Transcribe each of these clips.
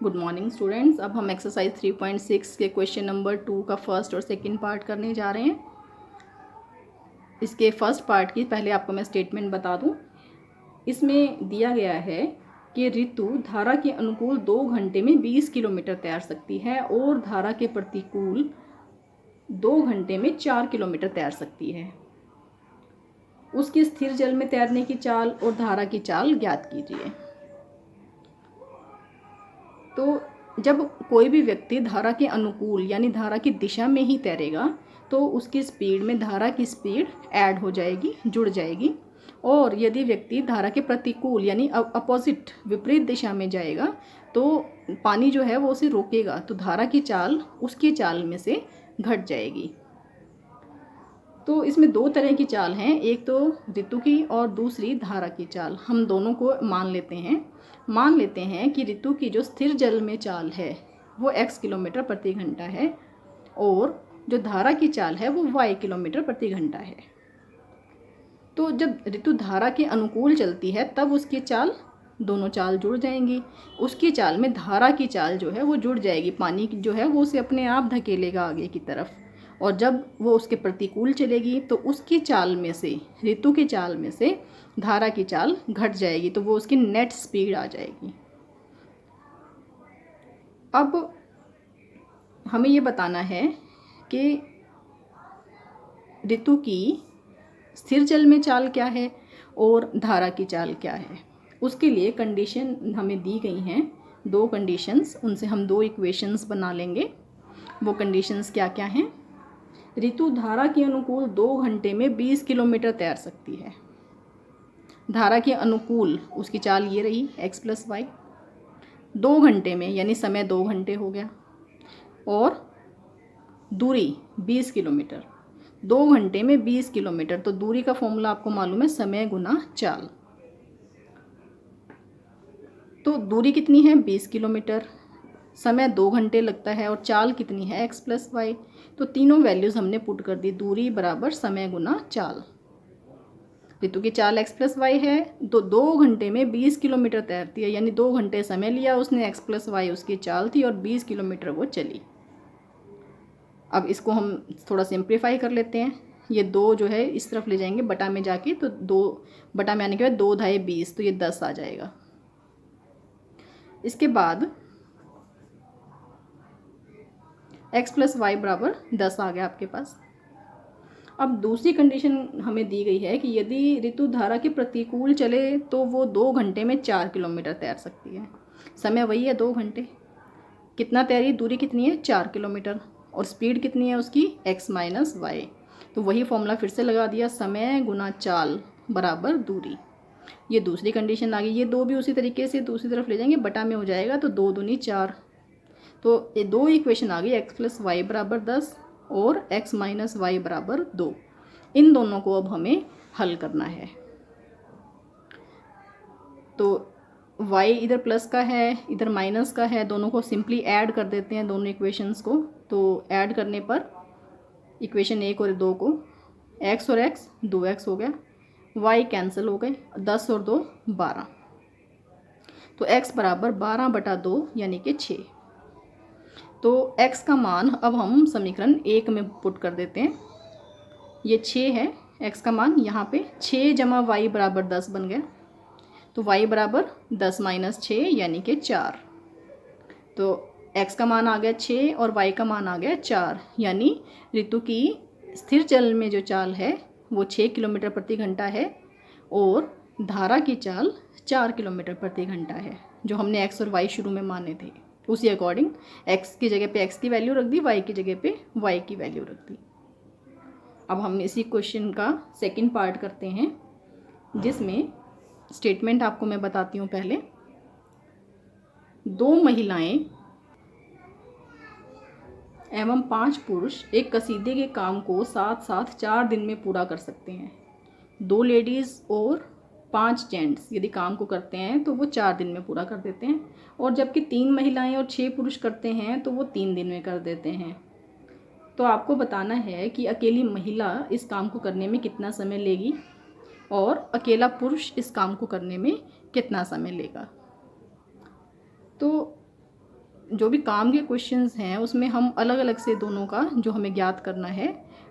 Good morning students. अब हम exercise 3.6 के क्वेश्चन नंबर 2 का फर्स्ट और सेकंड पार्ट करने जा रहे हैं। इसके फर्स्ट पार्ट की पहले आपको मैं स्टेटमेंट बता दूं। इसमें दिया गया है कि ऋतु धारा के अनुकूल 2 घंटे में 20 किलोमीटर तैर सकती है और धारा के प्रतिकूल 2 घंटे में 4 किलोमीटर तैर सकती है। उसकी स्थिर जल में तैरने की चाल और धारा की चाल ज्ञात कीजिए। तो जब कोई भी व्यक्ति धारा के अनुकूल यानी धारा की दिशा में ही तैरेगा तो उसकी स्पीड में धारा की स्पीड ऐड हो जाएगी, जुड़ जाएगी। और यदि व्यक्ति धारा के प्रतिकूल यानी अपोजिट विपरीत दिशा में जाएगा तो पानी जो है वो उसे रोकेगा, तो धारा की चाल उसकी चाल में से घट जाएगी। तो इसमें दो तरह की चाल हैं, एक तो ऋतु की और दूसरी धारा की चाल। हम दोनों को मान लेते हैं कि ऋतु की जो स्थिर जल में चाल है वो x किलोमीटर प्रति घंटा है और जो धारा की चाल है वो y किलोमीटर प्रति घंटा है। तो जब ऋतु धारा के अनुकूल चलती है तब उसकी चाल, दोनों चाल जुड़ जाएंगी। उसकी चाल में धारा की चाल जो है वो जुड़ जाएगी, पानी की जो है वो उसे अपने आप धकेलेगा आगे की तरफ। और जब वो उसके प्रतिकूल चलेगी तो उसकी चाल में से, ऋतु की चाल में से धारा की चाल घट जाएगी, तो वो उसकी नेट स्पीड आ जाएगी। अब हमें ये बताना है कि ऋतु की स्थिर जल में चाल क्या है और धारा की चाल क्या है। उसके लिए कंडीशन हमें दी गई हैं, दो कंडीशंस, उनसे हम दो इक्वेशंस बना लेंगे। वो कंडीशंस क्या क्या हैं? ऋतु धारा के अनुकूल 2 घंटे में 20 किलोमीटर तैर सकती है। धारा के अनुकूल उसकी चाल ये रही x + y। 2 घंटे में यानी समय 2 घंटे हो गया और दूरी 20 किलोमीटर। 2 घंटे में 20 किलोमीटर, तो दूरी का फॉर्मूला आपको मालूम है, समय गुना चाल। तो दूरी कितनी है? 20 किलोमीटर, समय 2 घंटे लगता है और चाल कितनी है? x + y। तो तीनों वैल्यूज़ हमने पुट कर दी, दूरी बराबर समय गुना चाल। ऋतु की चाल x + y है तो 2 घंटे में 20 किलोमीटर तैरती है, यानी 2 घंटे समय लिया उसने, x + y उसकी चाल थी और 20 किलोमीटर वो चली। अब इसको हम थोड़ा सिंप्लीफाई कर लेते हैं। ये 2 जो है इस तरफ ले जाएंगे बटा में जाके, तो 2 बटा में आने के बाद 2 × 20, तो ये 10 आ जाएगा। इसके बाद x + y बराबर 10 आ गया आपके पास। अब दूसरी कंडीशन हमें दी गई है कि यदि ऋतु धारा के प्रतिकूल चले तो वो 2 घंटे में 4 किलोमीटर तैर सकती है। समय वही है 2 घंटे, कितना तैरी, दूरी कितनी है? 4 किलोमीटर, और स्पीड कितनी है उसकी? x - y। तो वही फॉर्मूला फिर से लगा दिया, समय गुना चाल बराबर दूरी। ये दूसरी कंडीशन आ गई। ये 2 भी उसी तरीके से दूसरी तरफ ले जाएंगे, बटा में हो जाएगा, तो 2 दूनी 4। तो ये 2 इक्वेशन आ गई, x + y बराबर 10 और x - y बराबर 2। इन दोनों को अब हमें हल करना है। तो y इधर प्लस का है, इधर माइनस का है, दोनों को सिंपली ऐड कर देते हैं, दोनों इक्वेशंस को। तो ऐड करने पर इक्वेशन 1 और 2 को, x और x 2x हो गया, y कैंसिल हो गए, 10 और 2 12। तो x बराबर 12/2 यानी कि 6। तो x का मान अब हम समीकरण 1 में पुट कर देते हैं। ये 6 है x का मान, यहाँ पे 6 + y बराबर 10 बन गया। तो y बराबर 10 - 6 यानी कि 4। तो x का मान आ गया 6 और y का मान आ गया 4, यानी ऋतु की स्थिर जल में जो चाल है वो 6 किलोमीटर प्रति घंटा है और धारा की चाल 4 किलोमीटर प्रति घंटा है, जो हमने x और y शुरू में माने थे। उसी अकॉर्डिंग x की जगह पे x की वैल्यू रख दी, y की जगह पे y की वैल्यू रख दी। अब हम इसी क्वेश्चन का सेकंड पार्ट करते हैं, जिसमें स्टेटमेंट आपको मैं बताती हूँ पहले। 2 महिलाएं एवं 5 पुरुष एक कसीदे के काम को साथ साथ 4 दिन में पूरा कर सकते हैं। 2 लेडीज़ और 5 जेंट्स यदि काम को करते हैं तो वो 4 दिन में पूरा कर देते हैं, और जबकि 3 महिलाएं और 6 पुरुष करते हैं तो वो 3 दिन में कर देते हैं। तो आपको बताना है कि अकेली महिला इस काम को करने में कितना समय लेगी और अकेला पुरुष इस काम को करने में कितना समय लेगा। तो जो भी काम के क्वेश्चंस हैं उसमें हम अलग अलग से दोनों का जो हमें ज्ञात करना है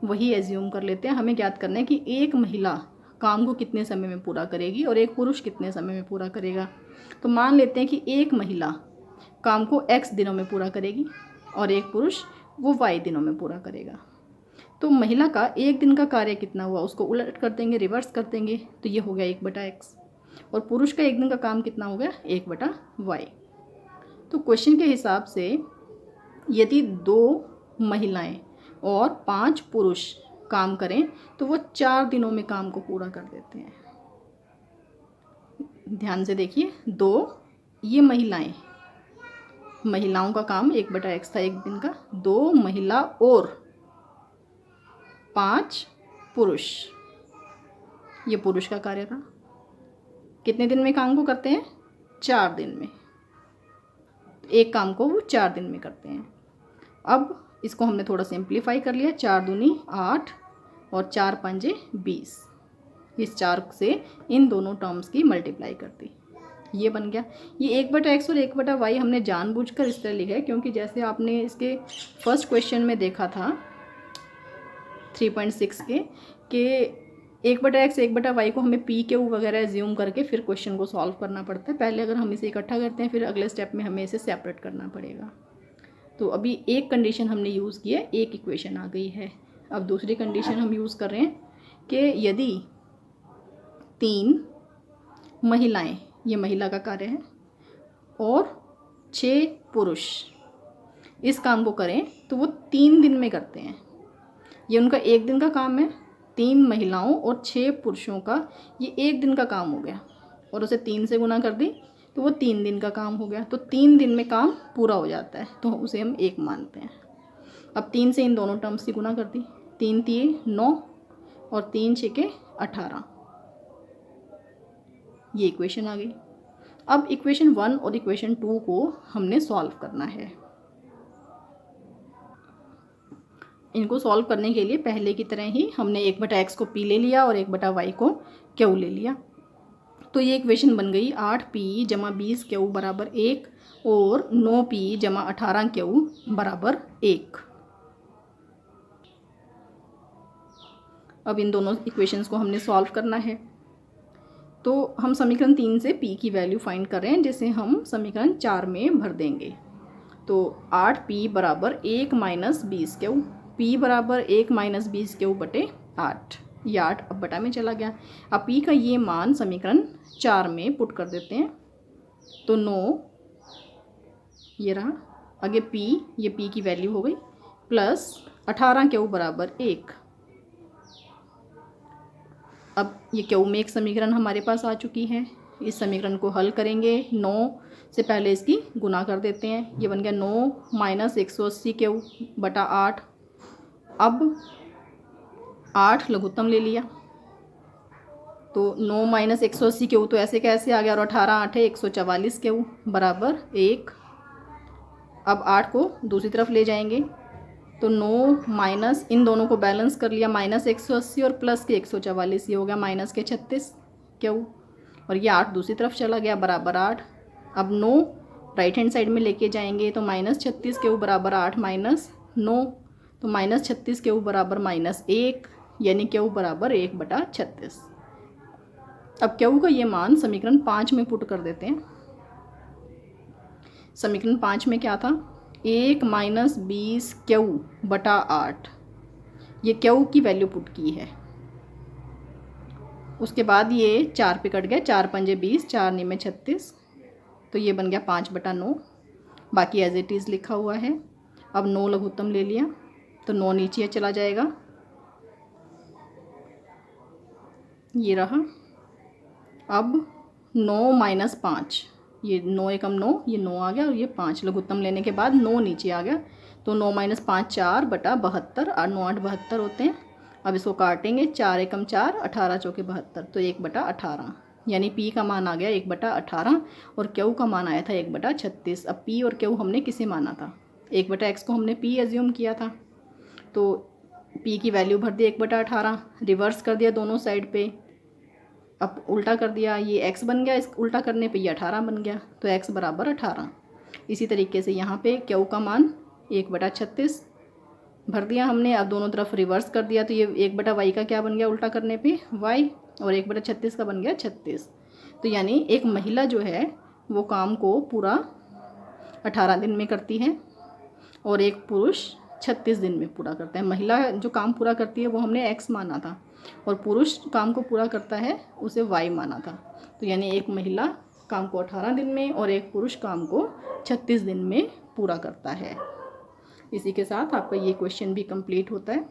वही एज्यूम कर लेते हैं। हमें ज्ञात करना है कि एक महिला काम को कितने समय में पूरा करेगी और एक पुरुष कितने समय में पूरा करेगा। तो मान लेते हैं कि एक महिला काम को x दिनों में पूरा करेगी और एक पुरुष वो y दिनों में पूरा करेगा। तो महिला का एक दिन का कार्य कितना हुआ उसको उलट कर देंगे, रिवर्स कर देंगे, तो ये हो गया 1/x। और पुरुष का एक दिन का काम कितना हो गया 1/y। तो क्वेश्चन के हिसाब से यदि 2 महिलाएं और 5 पुरुष काम करें तो वो 4 दिनों में काम को पूरा कर देते हैं। ध्यान से देखिए, 2 ये महिलाओं का काम 1/x था एक दिन का, 2 महिला और 5 पुरुष, ये पुरुष का कार्य था। कितने दिन में काम को करते हैं 4 दिन में। एक काम को वो 4 दिन में करते हैं। अब इसको हमने थोड़ा सिंप्लीफाई कर लिया, 4 दूनी 8 और 4 पंजे 20। इस 4 से इन दोनों टर्म्स की मल्टीप्लाई कर दी, ये बन गया। ये 1/x और 1/y हमने जानबूझकर इस तरह लिखा है क्योंकि जैसे आपने इसके फर्स्ट क्वेश्चन में देखा था 3.6 के 1/x 1/y को हमें p q वगैरह एज्यूम करके फिर क्वेश्चन को सॉल्व करना पड़ता है। पहले अगर हम इसे इकट्ठा करते हैं फिर अगले स्टेप में हमें इसे सेपरेट करना पड़ेगा। तो अभी एक कंडीशन हमने यूज़ की है, एक इक्वेशन आ गई है। अब दूसरी कंडीशन हम यूज़ कर रहे हैं कि यदि 3 महिलाएं, ये महिला का कार्य है, और 6 पुरुष इस काम को करें तो वो 3 दिन में करते हैं। ये उनका एक दिन का काम है, 3 महिलाओं और 6 पुरुषों का ये एक दिन का काम हो गया और उसे 3 से गुना कर दी तो वो 3 दिन का काम हो गया। तो 3 दिन में काम पूरा हो जाता है तो उसे हम 1 मानते हैं। अब 3 से इन दोनों टर्म्स की गुना कर दी, 3 3 9 और 3 6 18, ये इक्वेशन आ गई। अब इक्वेशन 1 और इक्वेशन 2 को हमने सॉल्व करना है। इनको सॉल्व करने के लिए पहले की तरह ही हमने 1/x को p ले लिया और 1/y को q ले लिया। तो ये इक्वेशन बन गई 8p = 20q = 1 और 9p = 18q = 1। अब इन दोनों इक्वेशंस को हमने सॉल्व करना है। तो हम समीकरण 3 से p की वैल्यू फाइंड कर रहे हैं, जिसे हम समीकरण 4 में भर देंगे। तो 8p = 1 - 20q, p = 1 - 20q / 8, ये 8 अब बटा में चला गया। अब p का ये मान समीकरण 4 में पुट कर देते हैं तो 9 ये रहा, आगे p, ये p की वैल्यू हो गई, प्लस 18q = 1। अब ये q में एक समीकरण हमारे पास आ चुकी है। इस समीकरण को हल करेंगे, 9 से पहले इसकी गुना कर देते हैं, ये बन गया 9 - 180q / 8। अब 8 लघुत्तम ले लिया तो 9 - 180q तो ऐसे कैसे आ गया, और 18 8 144q = 1। अब 8 को दूसरी तरफ ले जाएंगे तो 9 माइनस, इन दोनों को बैलेंस कर लिया, -180 और प्लस के 144, ये हो गया -36q, और ये 8 दूसरी तरफ चला गया बराबर 8। अब 9 राइट हैंड साइड में लेके जाएंगे तो -36q = 8 - 9, तो -36q = -1, यानी q = 1/36। अब q का ये मान समीकरण 5 में पुट कर देते हैं। समीकरण 5 में क्या था, 1 - 20q / 8, ये q की वैल्यू पुट की है। उसके बाद ये 4 पे कट गया, 4 पंजे 20, 4 9 36, तो ये बन गया 5/9। बाकी एज इट इज़ लिखा हुआ है। अब 9 लघुत्तम ले लिया तो 9 नीचे चला जाएगा, ये रहा। अब 9 - 5, ये 9 एकम 9, ये 9 आ गया और ये 5 लघुत्तम लेने के बाद 9 नीचे आ गया, तो 9 - 5 4/72, और 9 8 72 होते हैं। अब इसको काटेंगे, 4 एकम 4, 18 चौके 72, तो 1/18, यानी p का मान आ गया 1/18 और q का मान आया था 1/36। अब p और q हमने किसे माना था, 1/x को हमने p एज्यूम किया था, तो p की वैल्यू भर दी 1/18, रिवर्स कर दिया दोनों साइड पे, अब उल्टा कर दिया, ये x बन गया, इस उल्टा करने पे ये 18 बन गया, तो x = 18। इसी तरीके से यहाँ पे क्यू का मान 1/36 भर दिया हमने। अब दोनों तरफ रिवर्स कर दिया तो ये 1/y का क्या बन गया उल्टा करने पे y, और 1/36 का बन गया 36। तो यानी एक महिला जो है वो काम को पूरा 18 दिन में करती है और एक पुरुष 36 दिन में पूरा करता है। महिला जो काम पूरा करती है वो हमने x माना था और पुरुष काम को पूरा करता है उसे y माना था। तो यानी एक महिला काम को 18 दिन में और एक पुरुष काम को 36 दिन में पूरा करता है। इसी के साथ आपका ये क्वेश्चन भी कंप्लीट होता है।